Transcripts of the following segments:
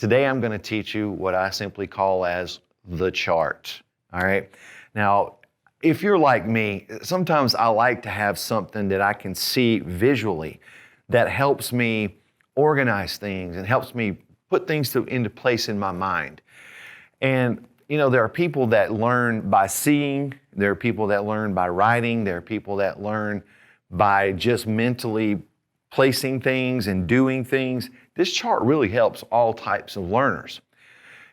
Today I'm going to teach you what I simply call as the chart. All right. Now, if you're like me, sometimes I like to have something that I can see visually that helps me organize things and helps me put things into place in my mind. And, there are people that learn by seeing, there are people that learn by writing, there are people that learn by just mentally placing things and doing things. This chart really helps all types of learners.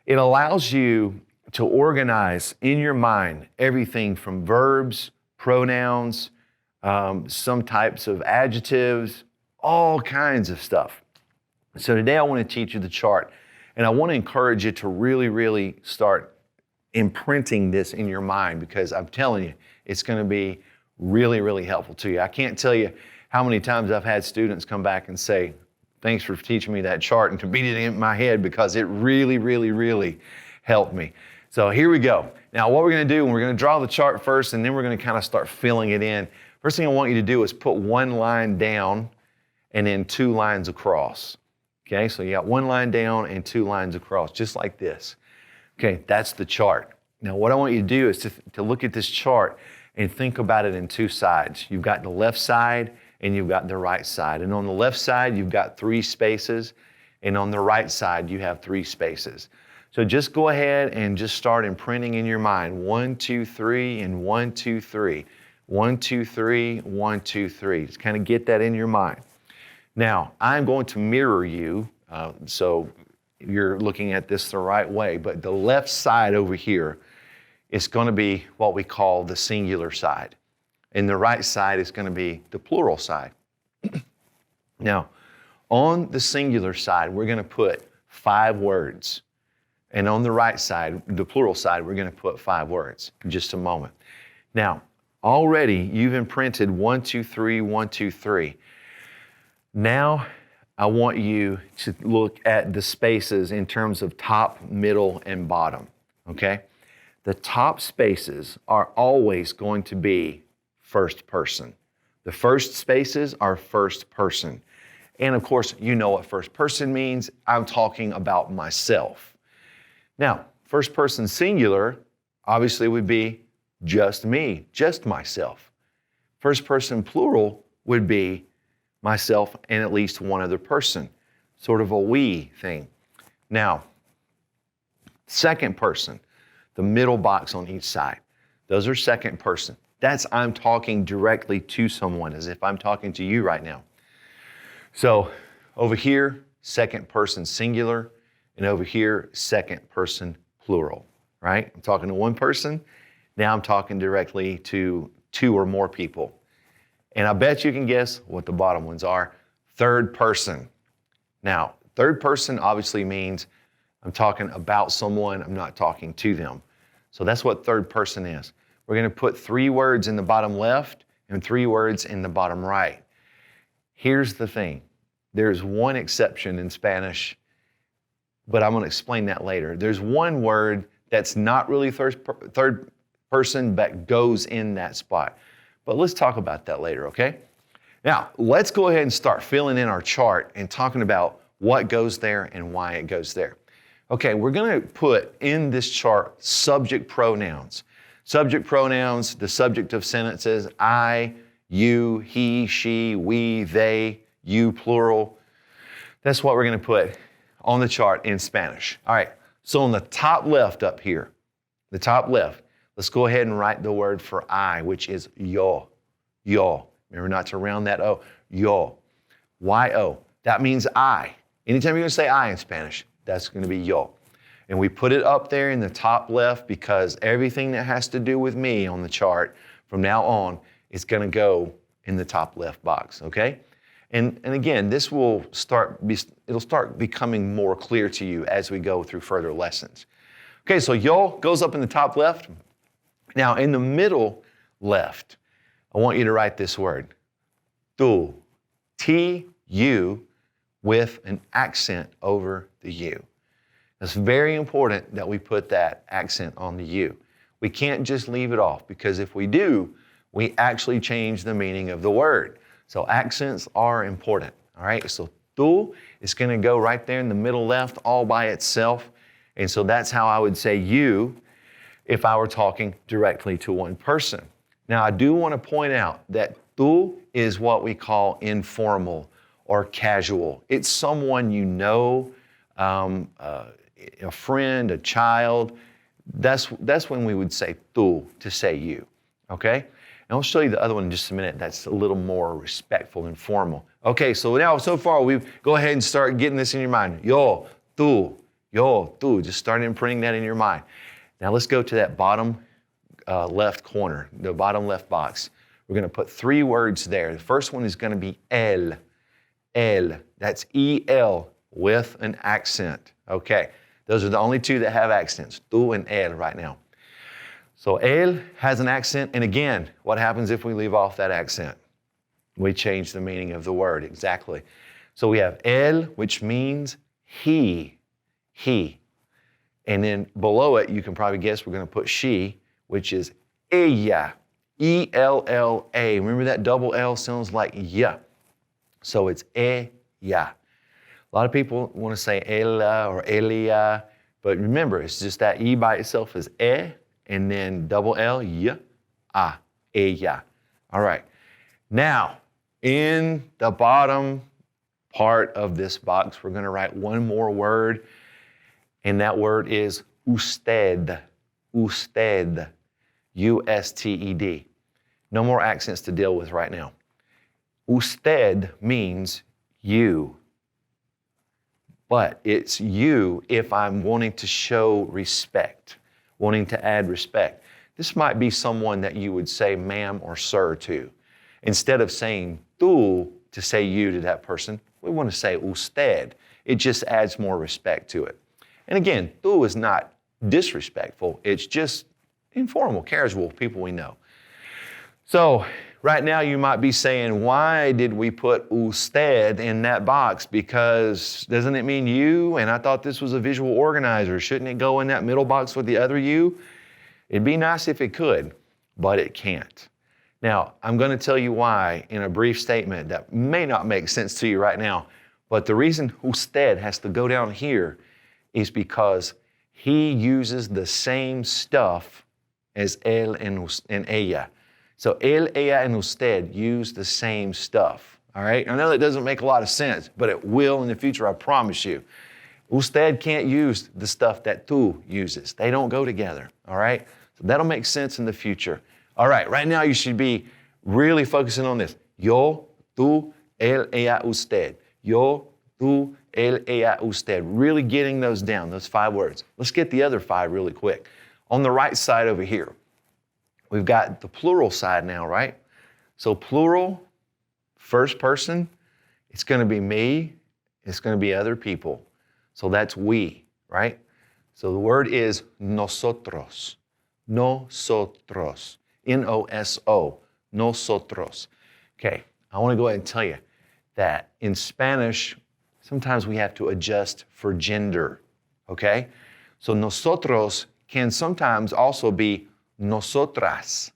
It allows you to organize in your mind everything from verbs, pronouns, some types of adjectives, all kinds of stuff. So today I want to teach you the chart, and I want to encourage you to really, really start imprinting this in your mind, because I'm telling you, it's going to be really, really helpful to you. I can't tell you how many times I've had students come back and say, thanks for teaching me that chart, and to beat it in my head, because it really, really, really helped me. So here we go. Now what we're going to do, we're going to draw the chart first, and then we're going to kind of start filling it in. First thing I want you to do is put one line down and then two lines across. Okay, so you got one line down and two lines across, just like this. Okay, that's the chart. Now what I want you to do is to look at this chart and think about it in two sides. You've got the left side and you've got the right side. And on the left side, you've got 3 spaces, and on the right side, you have 3 spaces. So just go ahead and just start imprinting in your mind, 1, 2, 3, and 1, 2, 3. 1, 2, 3, 1, 2, 3. Just kind of get that in your mind. Now, I'm going to mirror you, so you're looking at this the right way, but the left side over here is going to be what we call the singular side, and the right side is going to be the plural side. Now, on the singular side, we're going to put 5 words, and on the right side, the plural side, we're going to put 5 words in just a moment. Now, already you've imprinted 1, 2, 3, 1, 2, 3. Now, I want you to look at the spaces in terms of top, middle, and bottom, okay? The top spaces are always going to be first person. The first spaces are first person. And of course, you know what first person means. I'm talking about myself. Now, first person singular obviously would be just me, just myself. First person plural would be myself and at least one other person, sort of a we thing. Now, second person, the middle box on each side, those are second person. That's I'm talking directly to someone, as if I'm talking to you right now. So over here, second person singular, and over here, second person plural, right? I'm talking to one person. Now I'm talking directly to 2 or more people. And I bet you can guess what the bottom ones are. Third person. Now, third person obviously means I'm talking about someone, I'm not talking to them. So that's what third person is. We're going to put 3 words in the bottom left and 3 words in the bottom right. Here's the thing. There's one exception in Spanish, but I'm going to explain that later. There's one word that's not really third person, but goes in that spot. But let's talk about that later, okay? Now, let's go ahead and start filling in our chart and talking about what goes there and why it goes there. Okay, we're going to put in this chart subject pronouns. Subject pronouns, the subject of sentences, I, you, he, she, we, they, you, plural. That's what we're going to put on the chart in Spanish. All right, so on the top left up here, the top left, let's go ahead and write the word for I, which is yo. Yo. Remember not to round that O. Yo. Y-O. That means I. Anytime you're going to say I in Spanish, that's going to be yo. And we put it up there in the top left because everything that has to do with me on the chart from now on is going to go in the top left box, okay? And again, this will it'll start becoming more clear to you as we go through further lessons. Okay, so yo goes up in the top left. Now, in the middle left, I want you to write this word, tu, T-U, with an accent over the U. It's very important that we put that accent on the U. We can't just leave it off, because if we do, we actually change the meaning of the word. So accents are important, all right? So tú is going to go right there in the middle left all by itself. And so that's how I would say you if I were talking directly to one person. Now, I do want to point out that tú is what we call informal or casual. It's someone you know, a friend, a child. That's when we would say tú, to say you, okay? And I'll show you the other one in just a minute that's a little more respectful and formal. Okay, so now so far we've go ahead and start getting this in your mind. Yo, tú, just start imprinting that in your mind. Now let's go to that bottom left corner, the bottom left box. We're going to put 3 words there. The first one is going to be el. That's E-L with an accent. Okay, those are the only 2 that have accents, tú and el right now. So el has an accent, and again, what happens if we leave off that accent? We change the meaning of the word, exactly. So we have el, which means he. And then below it, you can probably guess we're going to put she, which is ella, E-L-L-A. Remember that double L sounds like ya. So it's ella. A lot of people want to say ella or elia, but remember, it's just that E by itself is and then double L, ya, ella. All right. Now, in the bottom part of this box, we're going to write one more word, and that word is usted. Usted. U-S-T-E-D. No more accents to deal with right now. Usted means you. But it's you if I'm wanting to show respect, wanting to add respect. This might be someone that you would say ma'am or sir to. Instead of saying tú to say you to that person, we want to say usted. It just adds more respect to it. And again, tú is not disrespectful. It's just informal, casual, people we know. So right now you might be saying, why did we put usted in that box? Because doesn't it mean you? And I thought this was a visual organizer. Shouldn't it go in that middle box with the other you? It'd be nice if it could, but it can't. Now, I'm going to tell you why in a brief statement that may not make sense to you right now, but the reason usted has to go down here is because he uses the same stuff as él and ella. So él, ella, and usted use the same stuff, all right? I know that doesn't make a lot of sense, but it will in the future, I promise you. Usted can't use the stuff that tú uses. They don't go together, all right? So that'll make sense in the future. All right now you should be really focusing on this. Yo, tú, él, ella, usted. Yo, tú, él, ella, usted. Really getting those down, those 5 words. Let's get the other 5 really quick. On the right side over here, we've got the plural side now, right? So plural, first person, it's going to be me, it's going to be other people. So that's we, right? So the word is nosotros. Nosotros. N-O-S-O. Nosotros. Okay, I want to go ahead and tell you that in Spanish, sometimes we have to adjust for gender, okay? So nosotros can sometimes also be nosotras.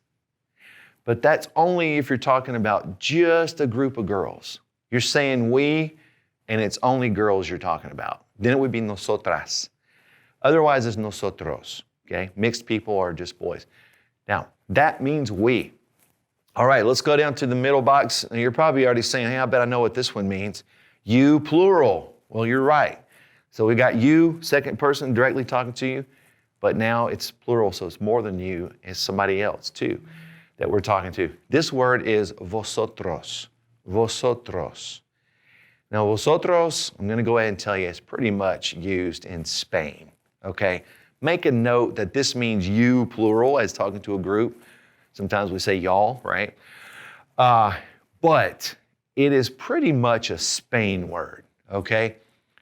But that's only if you're talking about just a group of girls. You're saying we, and it's only girls you're talking about. Then it would be nosotras. Otherwise, it's nosotros, okay? Mixed people are just boys. Now, that means we. All right, let's go down to the middle box. And you're probably already saying, hey, I bet I know what this one means. You, plural. Well, you're right. So we got you, second person directly talking to you. But now it's plural, so it's more than you. It's somebody else, too, that we're talking to. This word is vosotros. Vosotros. Now, vosotros, I'm going to go ahead and tell you, it's pretty much used in Spain, okay? Make a note that this means you, plural, as talking to a group. Sometimes we say y'all, right? But it is pretty much a Spain word, okay?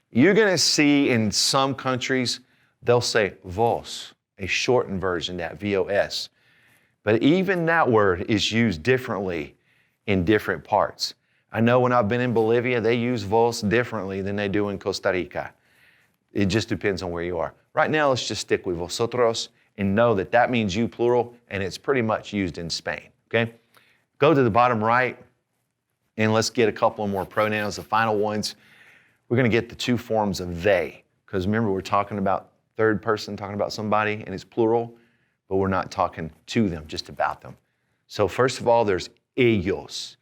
You're going to see in some countries, they'll say vos, a shortened version, that V-O-S. But even that word is used differently in different parts. I know when I've been in Bolivia, they use vos differently than they do in Costa Rica. It just depends on where you are. Right now, let's just stick with vosotros and know that that means you, plural, and it's pretty much used in Spain, okay? Go to the bottom right, and let's get a couple more pronouns, the final ones. we're going to get the two forms of they. Because remember, we're talking about third person, talking about somebody, and it's plural, but we're not talking to them, just about them. So first of all, there's ellos,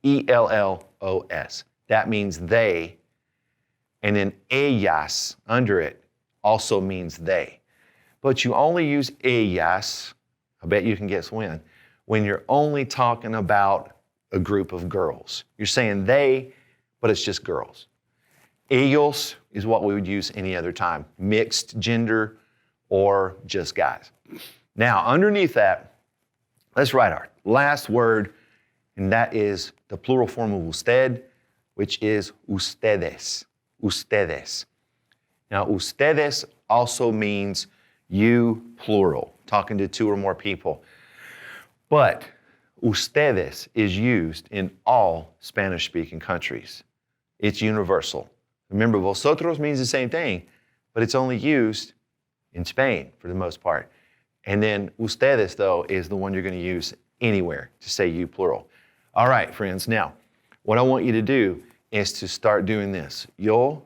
E-L-L-O-S. That means they. And then ellas, under it, also means they. But you only use ellas, I bet you can guess when you're only talking about a group of girls. You're saying they, but it's just girls. Ellos is what we would use any other time, mixed gender or just guys. Now, underneath that, let's write our last word, and that is the plural form of usted, which is ustedes. Ustedes. Now, ustedes also means you, plural, talking to two or more people. But ustedes is used in all Spanish-speaking countries. It's universal. Remember, vosotros means the same thing, but it's only used in Spain for the most part. And then ustedes, though, is the one you're going to use anywhere to say you, plural. All right, friends. Now, what I want you to do is to start doing this. Yo,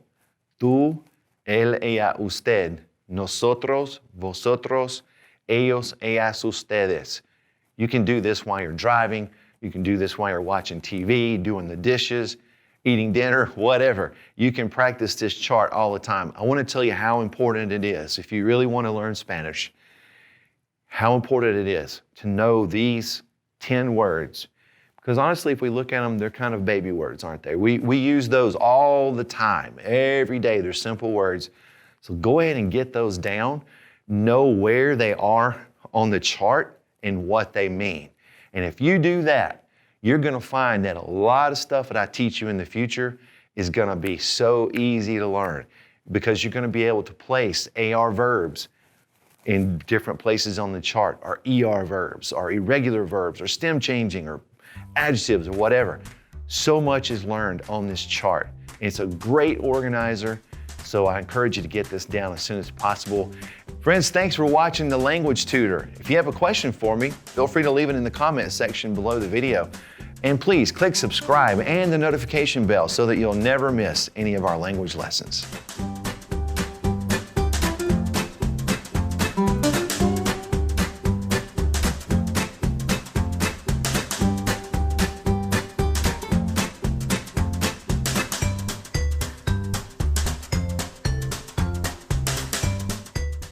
tú, él, ella, usted. Nosotros, vosotros, ellos, ellas, ustedes. You can do this while you're driving. You can do this while you're watching TV, doing the dishes, eating dinner, whatever. You can practice this chart all the time. I want to tell you how important it is, if you really want to learn Spanish, how important it is to know these 10 words. Because honestly, if we look at them, they're kind of baby words, aren't they? We use those all the time. Every day, they're simple words. So go ahead and get those down. Know where they are on the chart and what they mean. And if you do that, you're going to find that a lot of stuff that I teach you in the future is going to be so easy to learn, because you're going to be able to place AR verbs in different places on the chart, or ER verbs, or irregular verbs, or stem changing, or adjectives, or whatever. So much is learned on this chart. It's a great organizer, so I encourage you to get this down as soon as possible. Friends, thanks for watching The Language Tutor. If you have a question for me, feel free to leave it in the comment section below the video. And please click subscribe and the notification bell so that you'll never miss any of our language lessons.